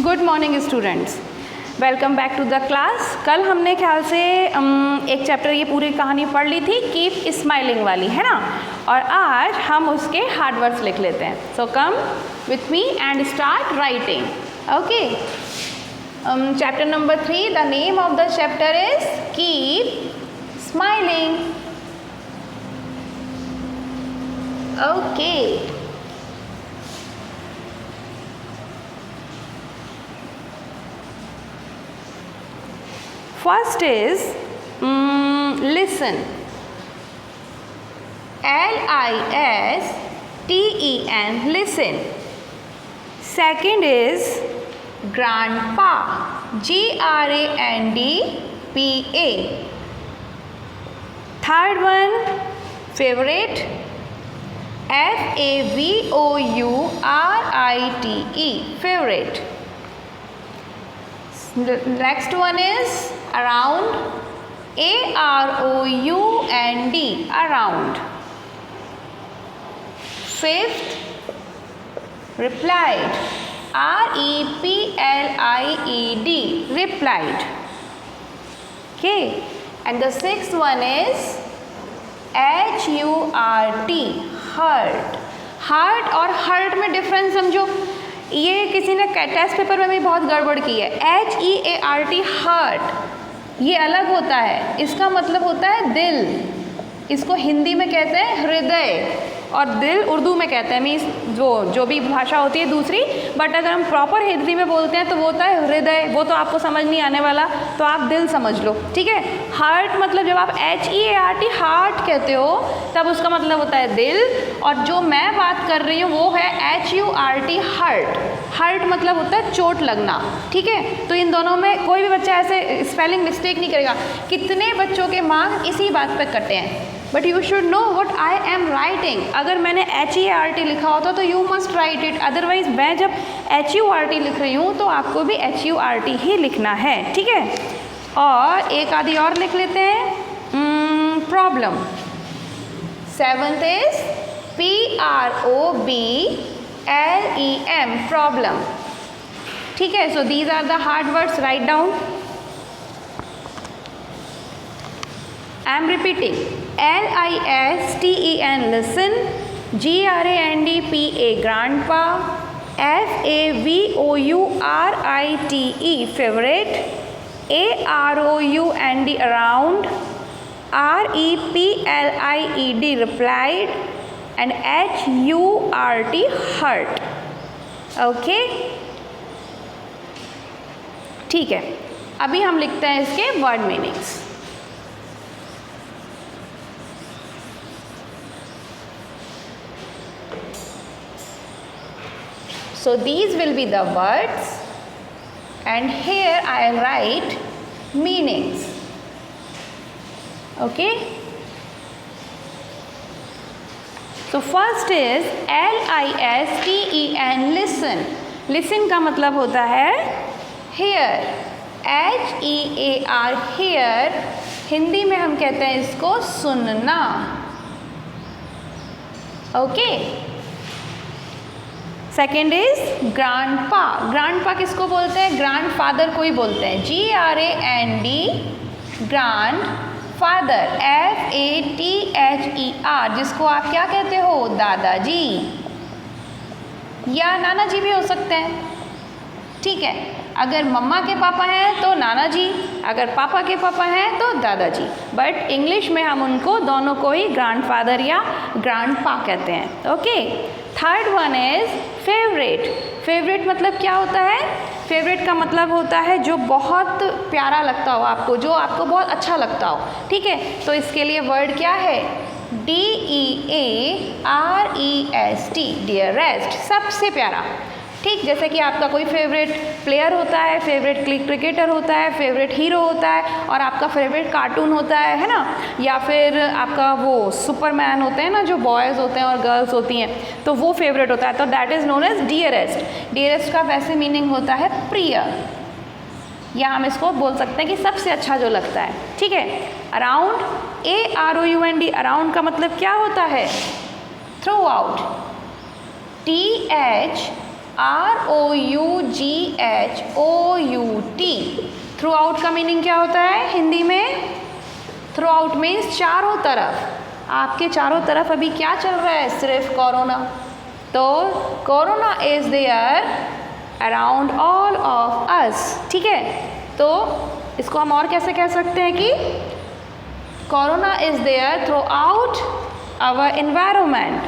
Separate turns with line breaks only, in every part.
Good morning students, welcome back to the class. कल हमने ख्याल से एक चैप्टर ये पूरी कहानी पढ़ ली थी, कीप स्माइलिंग वाली, है ना। और आज हम उसके हार्ड वर्ड्स लिख लेते हैं। So come with me and start writing. Okay, chapter number 3, the name of the chapter is keep smiling. Okay, first is listen, L-I-S-T-E-N, listen. Second is grandpa, G-R-A-N-D-P-A. Third one, favorite, F-A-V-O-U-R-I-T-E, favorite. The next one is around, A-R-O-U-N-D, around. Fifth, replied, R-E-P-L-I-E-D, replied. Okay, and the sixth one is H-U-R-T, hurt. Heart और hurt में difference समझो। ये किसी ने test paper में भी बहुत गड़बड़ की है। H-E-A-R-T, हर्ट, ये अलग होता है। इसका मतलब होता है दिल। इसको हिंदी में कहते हैं हृदय और दिल उर्दू में कहते हैं, मीन्स जो भी भाषा होती है दूसरी। बट अगर हम प्रॉपर हिंदी में बोलते हैं तो वो होता है हृदय। वो तो आपको समझ नहीं आने वाला, तो आप दिल समझ लो, ठीक है। हार्ट मतलब जब आप H-E-A-R-T हार्ट कहते हो तब उसका मतलब होता है दिल, और जो मैं बात कर रही हूँ वो है H-U-R-T, हर्ट। हर्ट मतलब होता है चोट लगना, ठीक है। तो इन दोनों में कोई भी बच्चा ऐसे स्पेलिंग मिस्टेक नहीं करेगा। कितने बच्चों के मार्क्स इसी बात पे कटे हैं। But you should know what I am writing. अगर मैंने H-E-A-R-T लिखा होता तो you must write it, otherwise मैं जब H-U-R-T लिख रही हूँ तो आपको भी H-U-R-T ही लिखना है, ठीक है। और एक आधी और लिख लेते हैं, problem. Seventh is P-R-O-B-L-E-M, problem, ठीक है। So these are the hard words, write down. I am repeating, L-I-S-T-E-N, listen, G-R-A-N-D-P-A, grandpa, F-A-V-O-U-R-I-T-E, favorite, A-R-O-U-N-D, around, R-E-P-L-I-E-D, replied, and H-U-R-T, hurt. Okay, ठीक है। अभी हम लिखते हैं इसके word meanings. So these will be the words, and here I write meanings. Okay? So first is L-I-S-T-E-N, listen. Listen का मतलब होता है hear. H-E-A-R, hear. हिंदी में हम कहते हैं इसको सुनना। Okay? Second is grandpa. Grandpa किसको बोलते हैं? ग्रैंडफादर को ही बोलते हैं। G-R-A-N-D, ग्रैंड फादर, F-A-T-H-E-R, जिसको आप क्या कहते हो? दादाजी या नाना जी भी हो सकते हैं, ठीक है। अगर मम्मा के पापा हैं तो नाना जी, अगर पापा के पापा हैं तो दादाजी। बट इंग्लिश में हम उनको दोनों को ही ग्रैंडफादर या ग्रैंडपा कहते हैं। Okay, third one is favourite. Favourite मतलब क्या होता है? फेवरेट का मतलब होता है जो बहुत प्यारा लगता हो आपको, जो आपको बहुत अच्छा लगता हो, ठीक है। तो इसके लिए वर्ड क्या है? D-E-A-R-E-S-T, डियरेस्ट, सबसे प्यारा, ठीक। जैसे कि आपका कोई फेवरेट प्लेयर होता है, फेवरेट क्रिकेटर होता है, फेवरेट हीरो होता है, और आपका फेवरेट कार्टून होता है ना, या फिर आपका वो सुपरमैन होते हैं ना, जो बॉयज़ होते हैं और गर्ल्स होती हैं, तो वो फेवरेट होता है, तो that is known as dearest. Dearest का वैसे मीनिंग होता है प्रिय, या हम इसको बोल सकते हैं कि सबसे अच्छा जो लगता है, ठीक है। अराउंड, A-R-O-U-N-D, अराउंड का मतलब क्या होता है? Through out, T-H-R-O-U-G-H-T, through out का मीनिंग क्या होता है हिंदी में? थ्रू आउट मीन्स चारों तरफ। आपके चारों तरफ अभी क्या चल रहा है? सिर्फ कोरोना। तो corona is there around all of us, ठीक है। तो इसको हम और कैसे कह सकते हैं कि corona is there throughout our environment.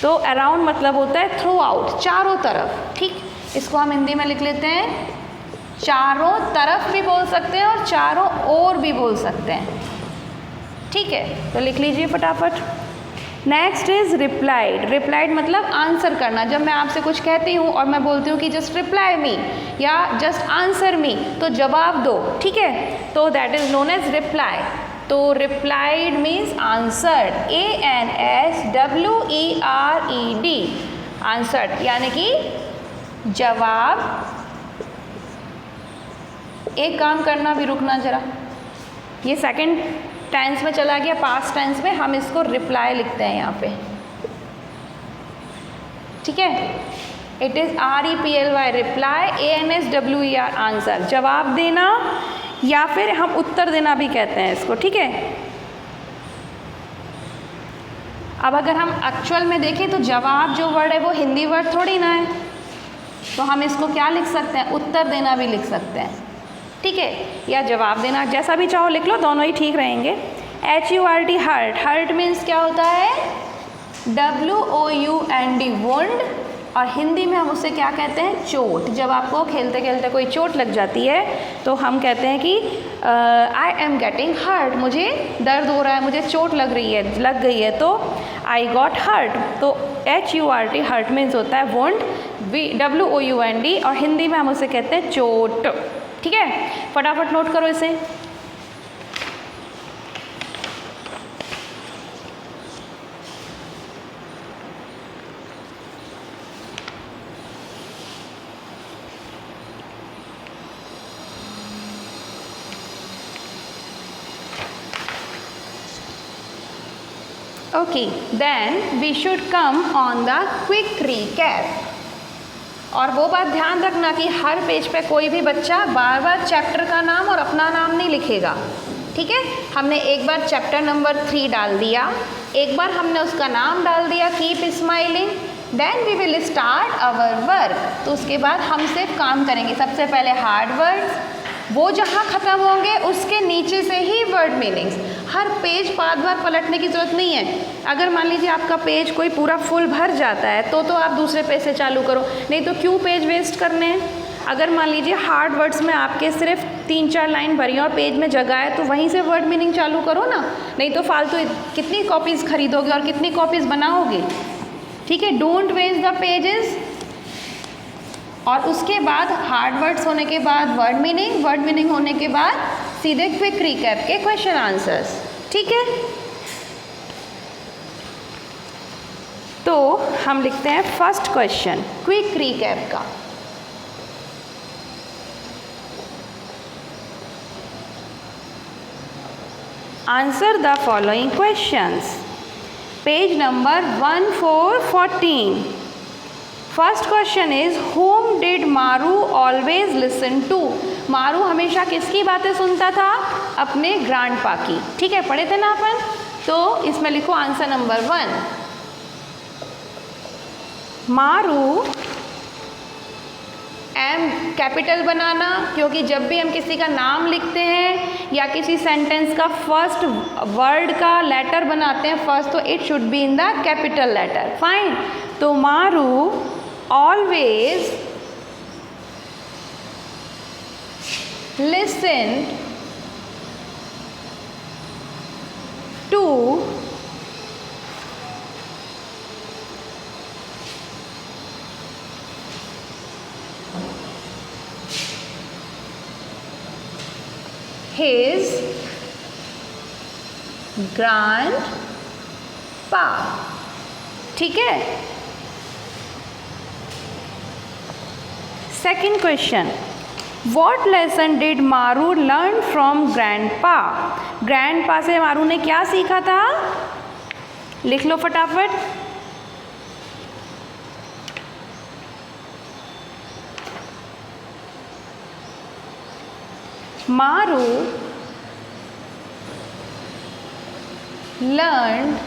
तो अराउंड मतलब होता है थ्रू आउट, चारों तरफ, ठीक। इसको हम हिंदी में लिख लेते हैं, चारों तरफ भी बोल सकते हैं और चारों ओर भी बोल सकते हैं, ठीक है। तो लिख लीजिए फटाफट। Next is replied. रिप्लाइड मतलब आंसर करना। जब मैं आपसे कुछ कहती हूँ और मैं बोलती हूँ कि जस्ट रिप्लाई मी या जस्ट आंसर मी, तो जवाब दो, ठीक है, तो that is known as reply. तो replied means answered, ANSWERED, answered यानी कि जवाब। एक काम करना, भी रुकना जरा, ये सेकंड टेंस में चला गया, पास्ट टेंस में हम इसको रिप्लाई लिखते हैं यहाँ पे, ठीक है। It is REPLY, reply, ANSWER, answer, जवाब देना या फिर हम उत्तर देना भी कहते हैं इसको, ठीक है। अब अगर हम एक्चुअल में देखें तो जवाब जो वर्ड है वो हिंदी वर्ड थोड़ी ना है, तो हम इसको क्या लिख सकते हैं? उत्तर देना भी लिख सकते हैं, ठीक है, या जवाब देना, जैसा भी चाहो लिख लो, दोनों ही ठीक रहेंगे। HURT, hurt. हर्ट मीन्स क्या होता है? WOUND, वुंड, और हिंदी में हम उसे क्या कहते हैं? चोट। जब आपको खेलते खेलते कोई चोट लग जाती है तो हम कहते हैं कि आई एम गेटिंग हर्ट, मुझे दर्द हो रहा है, मुझे चोट लग गई है, तो आई गॉट हर्ट। तो HURT, हर्ट मीन्स होता है वुंड, WOUND, और हिंदी में हम उसे कहते हैं चोट, ठीक है। फटाफट नोट करो इसे। Okay, then we should come on the quick recap. और वो बात ध्यान रखना कि हर पेज पे कोई भी बच्चा बार बार चैप्टर का नाम और अपना नाम नहीं लिखेगा, ठीक है। हमने एक बार चैप्टर नंबर 3 डाल दिया, एक बार हमने उसका नाम डाल दिया keep smiling, then we will start our work. तो उसके बाद हम सिर्फ काम करेंगे। सबसे पहले हार्ड वर्ड्स, वो जहाँ ख़त्म होंगे उसके नीचे से ही वर्ड मीनिंग्स। हर पेज 5 बार पलटने की ज़रूरत नहीं है। अगर मान लीजिए आपका पेज कोई पूरा फुल भर जाता है तो आप दूसरे पेज से चालू करो, नहीं तो क्यों पेज वेस्ट करने हैं। अगर मान लीजिए हार्ड वर्ड्स में आपके सिर्फ 3-4 लाइन भरी और पेज में जगह है तो वहीं से वर्ड मीनिंग चालू करो ना, नहीं तो फालतू कितनी कॉपीज़ खरीदोगे और कितनी कॉपीज़ बनाओगे, ठीक है। Don't waste the pages. और उसके बाद हार्ड वर्ड्स होने के बाद वर्ड मीनिंग होने के बाद सीधे क्विक रिकैप के क्वेश्चन आंसर्स, ठीक है। तो हम लिखते हैं फर्स्ट क्वेश्चन क्विक रिकैप का। Answer the following questions. Page number 1414। First question is home did मारू ऑलवेज लिसन टू। मारू हमेशा किसकी बातें सुनता था? अपने ग्रैंडपा की, ठीक है, पढ़े थे ना अपन। तो इसमें लिखो आंसर नंबर 1। मारू, एम कैपिटल बनाना, क्योंकि जब भी हम किसी का नाम लिखते हैं या किसी सेंटेंस का फर्स्ट वर्ड का लेटर बनाते हैं फर्स्ट, तो it should be in the capital letter, fine. तो Maru always listen to his grandpa, ठीक है। Second question, what lesson did Maru learn from grandpa. Grandpa से मारू ने क्या सीखा था? लिख लो फटाफट। मारू learned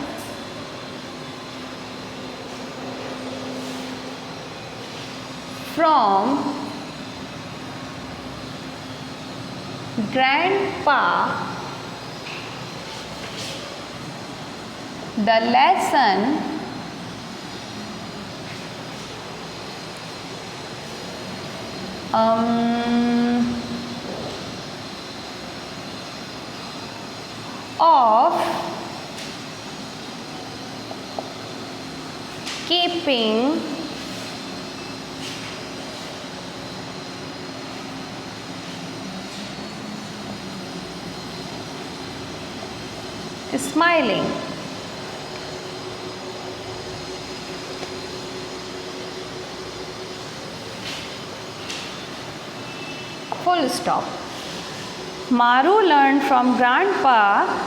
from grandpa the lesson of keeping smiling. Full stop. मारू learn from grandpa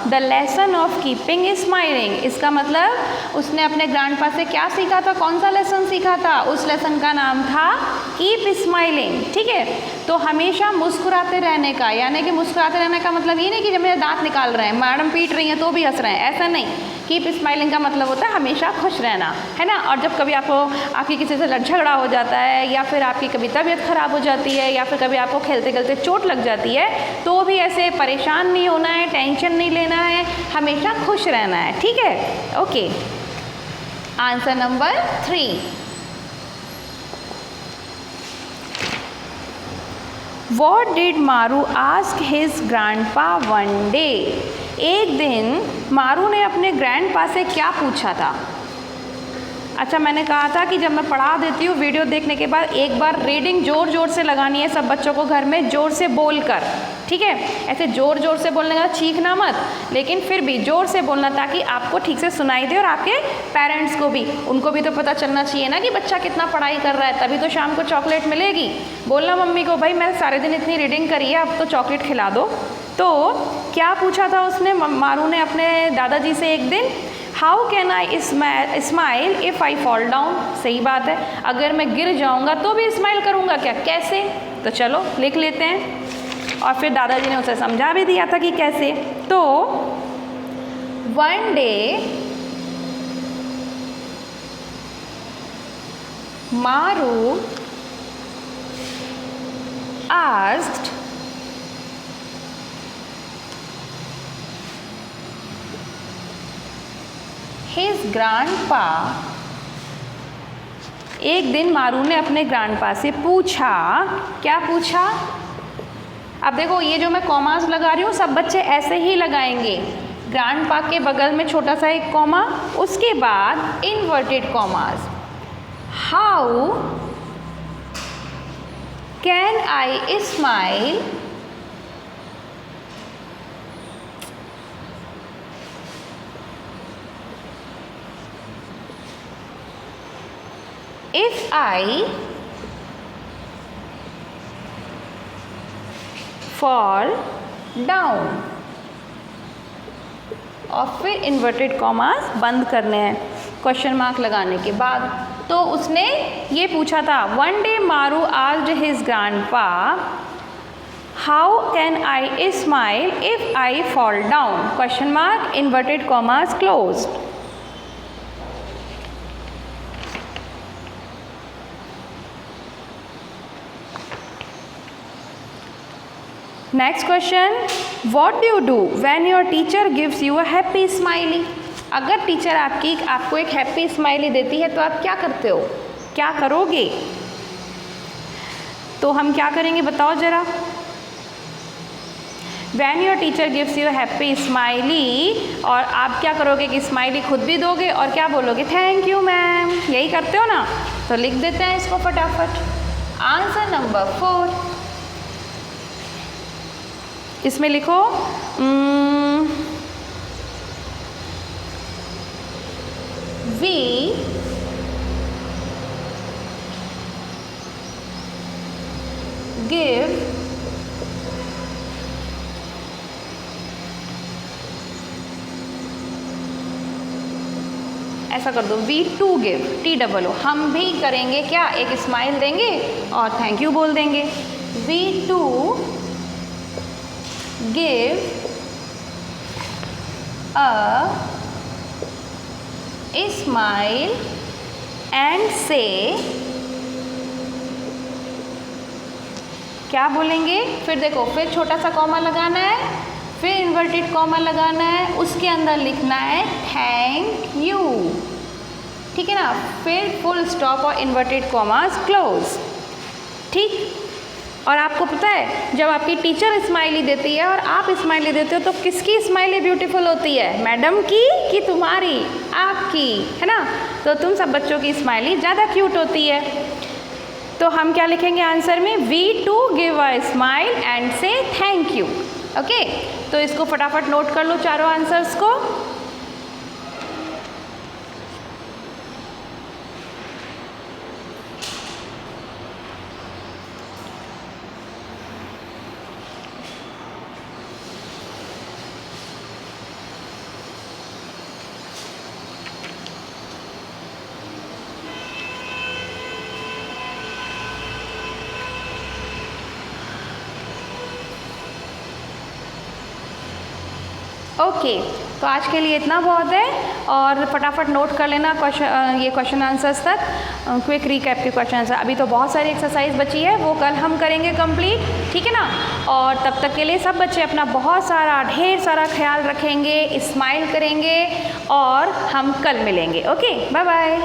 the lesson of keeping smiling. इसका मतलब उसने अपने ग्रैंडपा से क्या सीखा था, कौन सा लेसन सीखा था? उस लेसन का नाम था कीप स्माइलिंग। ठीक है, तो हमेशा मुस्कुराते रहने का, यानी कि मुस्कुराते रहने का मतलब ये नहीं कि जब मेरे दांत निकाल रहे हैं, मैडम पीट रही हैं तो भी हंस रहे हैं, ऐसा नहीं। कीप स्माइलिंग का मतलब होता है हमेशा खुश रहना, है ना। और जब कभी आपकी किसी से झगड़ा हो जाता है, या फिर आपकी कभी तबीयत ख़राब हो जाती है, या फिर कभी आपको खेलते खेलते चोट लग जाती है, तो भी ऐसे परेशान नहीं होना है, टेंशन नहीं लेना है, हमेशा खुश रहना है। ठीक है, okay. Answer number 3। What did मारू ask his grandpa one day? एक दिन मारू ने अपने ग्रैंडपा से क्या पूछा था? अच्छा, मैंने कहा था कि जब मैं पढ़ा देती हूँ वीडियो देखने के बाद एक बार रीडिंग ज़ोर ज़ोर से लगानी है सब बच्चों को घर में, ज़ोर से बोलकर। ठीक है, ऐसे ज़ोर ज़ोर से बोलने का, चीखना मत, लेकिन फिर भी ज़ोर से बोलना ताकि आपको ठीक से सुनाई दे और आपके पेरेंट्स को भी, उनको भी तो पता चलना चाहिए ना कि बच्चा कितना पढ़ाई कर रहा है, तभी तो शाम को चॉकलेट मिलेगी। बोलना मम्मी को, भाई मैं सारे दिन इतनी रीडिंग करी है, अब तो चॉकलेट खिला दो। तो क्या पूछा था उसने, मारू ने अपने दादाजी से एक दिन? How can I smile if I fall down? सही बात है, अगर मैं गिर जाऊंगा तो भी स्माइल करूंगा क्या, कैसे? तो चलो लिख लेते हैं। और फिर दादाजी ने उसे समझा भी दिया था कि कैसे। तो वन डे मारू आस्क्ड his grandpa, एक दिन मारू ने अपने ग्रैंडपा से पूछा। क्या पूछा? अब देखो, ये जो मैं कॉमास लगा रही हूँ सब बच्चे ऐसे ही लगाएंगे। ग्रैंडपा के बगल में छोटा सा एक कॉमा, उसके बाद inverted commas. How can I smile if I fall down? और फिर इन्वर्टेड कॉमास बंद करने हैं क्वेश्चन मार्क लगाने के बाद। तो उसने ये पूछा था, वन डे मारू asked his grandpa how can I smile if I fall down? Question mark, inverted commas closed. Next question, what do you do when your teacher gives you a happy smiley? अगर teacher आपको एक happy smiley देती है तो आप क्या करते हो, क्या करोगे? तो हम क्या करेंगे बताओ ज़रा। When your teacher gives you a happy smiley, और आप क्या करोगे कि स्माइली खुद भी दोगे और क्या बोलोगे, थैंक यू मैम, यही करते हो ना। तो लिख देते हैं इसको फटाफट। आंसर नंबर 4, इसमें लिखो वी गिव ऐसा कर दो, वी टू गिव, TOO, हम भी करेंगे क्या, एक स्माइल देंगे और थैंक यू बोल देंगे। We to give a smile and say, क्या बोलेंगे? फिर देखो, फिर छोटा सा कॉमा लगाना है, फिर इन्वर्टेड कॉमा लगाना है, उसके अंदर लिखना है थैंक यू, ठीक है ना, फिर फुल स्टॉप और इन्वर्टेड कॉमास क्लोज, ठीक। और आपको पता है, जब आपकी टीचर स्माइली देती है और आप स्माइली देते हो तो किसकी स्माइली ब्यूटीफुल होती है? मैडम की कि तुम्हारी? आपकी, है ना। तो तुम सब बच्चों की स्माइली ज़्यादा क्यूट होती है। तो हम क्या लिखेंगे आंसर में? We to give a smile and say thank you. Okay, तो इसको फटाफट नोट कर लो चारों आंसर्स को। ओके, तो आज के लिए इतना बहुत है, और फटाफट नोट कर लेना ये क्वेश्चन आंसर्स तक, क्विक रिकैप के क्वेश्चन आंसर। अभी तो बहुत सारी एक्सरसाइज बची है, वो कल हम करेंगे कंप्लीट, ठीक है ना। और तब तक के लिए सब बच्चे अपना बहुत सारा ढेर सारा ख्याल रखेंगे, स्माइल करेंगे, और हम कल मिलेंगे। Okay, bye bye.